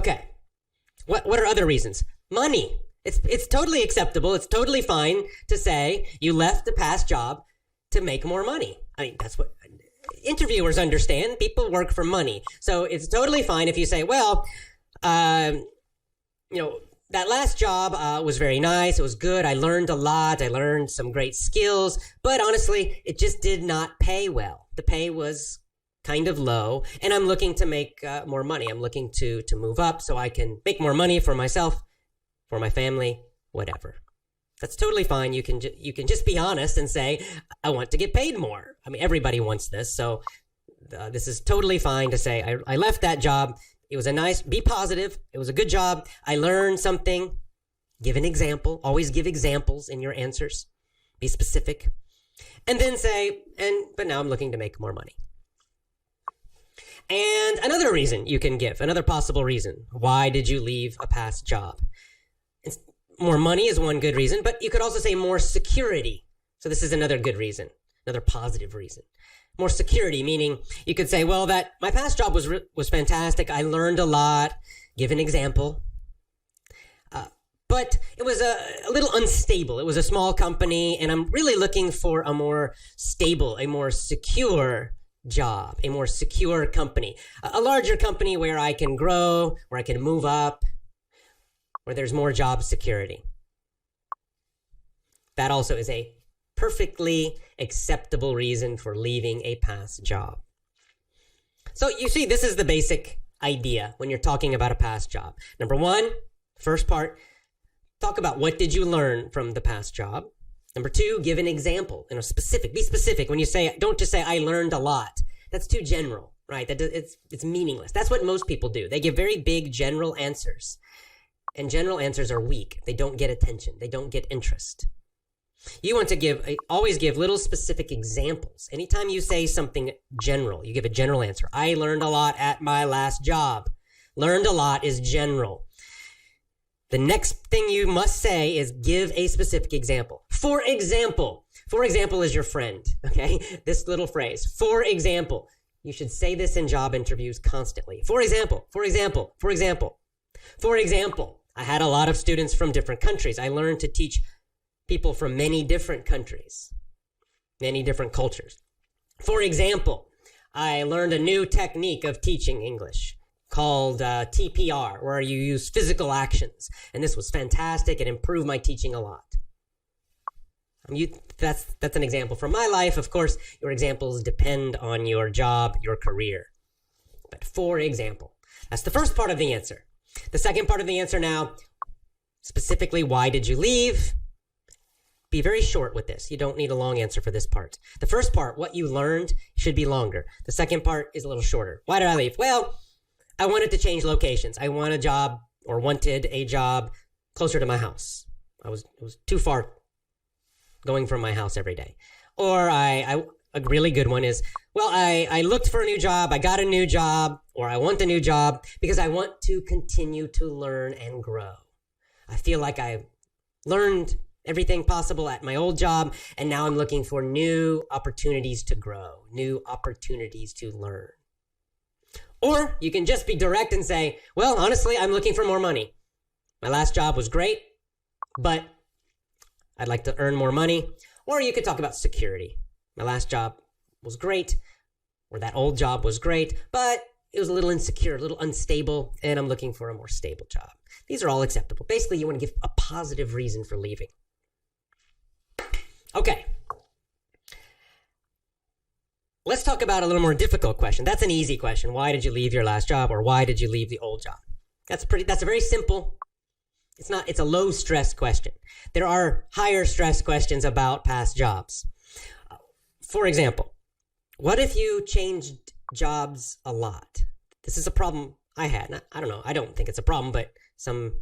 Okay. What are other reasons? Money. It's totally acceptable. It's totally fine to say you left the past job to make more money. I mean, that's what interviewers understand. People work for money. So it's totally fine if you say, well, that last job was very nice. It was good. I learned a lot. I learned some great skills. But honestly, it just did not pay well. The pay was kind of low, and I'm looking to make more money. I'm looking to move up so I can make more money for myself, for my family, whatever. That's totally fine. You can just be honest and say, I want to get paid more. I mean, everybody wants this, so this is totally fine to say, I left that job. It was be positive. It was a good job. I learned something. Give an example. Always give examples in your answers. Be specific. And then say, but now I'm looking to make more money. And another reason you can give, another possible reason. Why did you leave a past job? More money is one good reason, but you could also say more security. So this is another good reason, another positive reason. More security, meaning you could say, well, that my past job was fantastic. I learned a lot. Give an example. But it was a little unstable. It was a small company, and I'm really looking for a more stable, a more secure job, a more secure company, a larger company where I can grow, where I can move up, where there's more job security. That also is a perfectly acceptable reason for leaving a past job. So you see, this is the basic idea when you're talking about a past job. Number one, first part, talk about what did you learn from the past job. Number two, give an example, specific. Be specific. When you say, don't just say, I learned a lot. That's too general, right? It's meaningless. That's what most people do. They give very big general answers. And general answers are weak. They don't get attention. They don't get interest. You want to always give little specific examples. Anytime you say something general, you give a general answer. I learned a lot at my last job. Learned a lot is general. The next thing you must say is give a specific example. For example is your friend, okay? This little phrase, for example. You should say this in job interviews constantly. For example. I had a lot of students from different countries. I learned to teach people from many different countries, many different cultures. For example, I learned a new technique of teaching English called TPR, where you use physical actions. And this was fantastic. It improved my teaching a lot. That's an example from my life. Of course, your examples depend on your job, your career. But for example, that's the first part of the answer. The second part of the answer now, specifically, why did you leave? Be very short with this. You don't need a long answer for this part. The first part, what you learned, should be longer. The second part is a little shorter. Why did I leave? Well, I wanted to change locations. I wanted a job closer to my house. It was too far going from my house every day. Or a really good one is, well, I looked for a new job, I got a new job, or I want a new job because I want to continue to learn and grow. I feel like I learned everything possible at my old job, and now I'm looking for new opportunities to grow, new opportunities to learn. Or you can just be direct and say, well, honestly, I'm looking for more money. My last job was great, but I'd like to earn more money. Or you could talk about security. My last job was great, or that old job was great, but it was a little insecure, a little unstable, and I'm looking for a more stable job. These are all acceptable. Basically, you want to give a positive reason for leaving. Okay. Let's talk about a little more difficult question. That's an easy question. Why did you leave your last job, or why did you leave the old job? That's a very simple. It's a low stress question. There are higher stress questions about past jobs. For example, what if you changed jobs a lot? This is a problem I had. I don't know. I don't think it's a problem, but some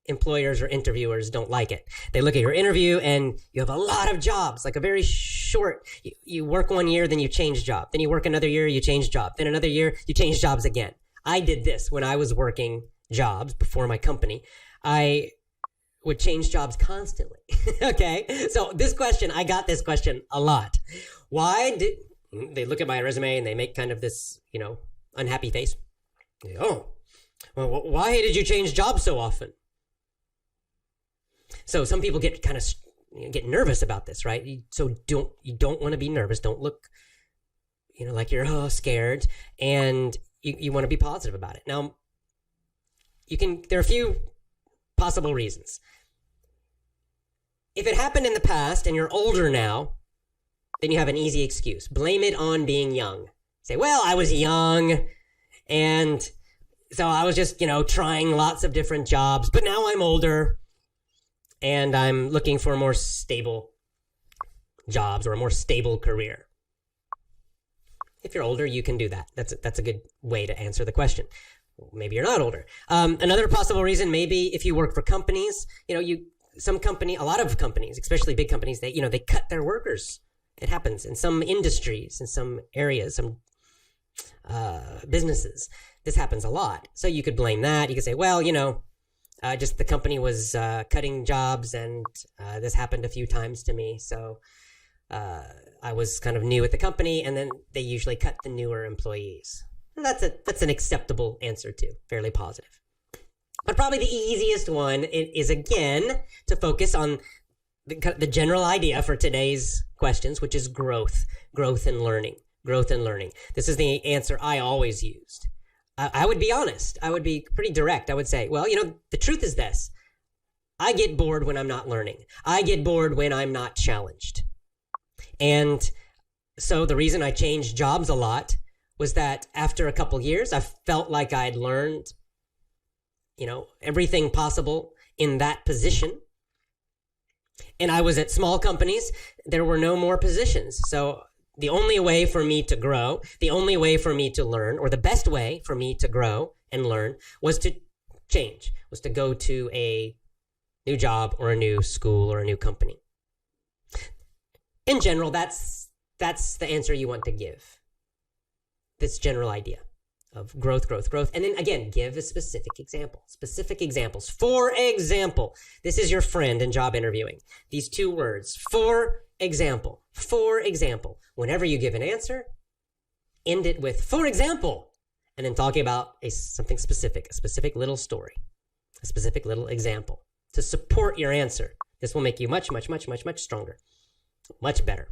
employers or interviewers don't like it. They look at your interview and you have a lot of jobs, like a very short, you work 1 year, then you change job. Then you work another year, you change job. Then another year, you change jobs again. I did this when I was working jobs before my company. I would change jobs constantly. Okay? So I got this question a lot. They look at my resume and they make kind of this, unhappy face. Oh, Well, why did you change jobs so often? So some people get kind of get nervous about this, right? So you don't want to be nervous. Don't look, like you're scared, and you want to be positive about it. Now, there are a few possible reasons. If it happened in the past and you're older now, then you have an easy excuse. Blame it on being young. Say, well, I was young, and so I was just, trying lots of different jobs, but now I'm older, and I'm looking for more stable jobs or a more stable career. If you're older, you can do that. That's a good way to answer the question. Maybe you're not older. Another possible reason, maybe if you work for companies, a lot of companies, especially big companies, they cut their workers. It happens in some industries, in some areas, some businesses. This happens a lot. So you could blame that. You could say, well, just the company was cutting jobs, and this happened a few times to me. So I was kind of new at the company, and then they usually cut the newer employees. That's an acceptable answer too, fairly positive. But probably the easiest one is again to focus on the general idea for today's questions, which is growth and learning. This is the answer I always used. I would be honest. I would be pretty direct. I would say, well, the truth is this. I get bored when I'm not learning. I get bored when I'm not challenged. And so the reason I changed jobs a lot was that after a couple years, I felt like I'd learned, everything possible in that position. And I was at small companies. There were no more positions. So the only way for me to grow, the only way for me to learn, or the best way for me to grow and learn was to change, was to go to a new job or a new school or a new company. In general, that's the answer you want to give. This general idea of growth. And then again, give a specific examples. For example, this is your friend in job interviewing. These two words, for example. Whenever you give an answer, end it with, for example, and then talking about something specific, a specific little story, a specific little example to support your answer. This will make you much, much, much, much, much stronger, much better.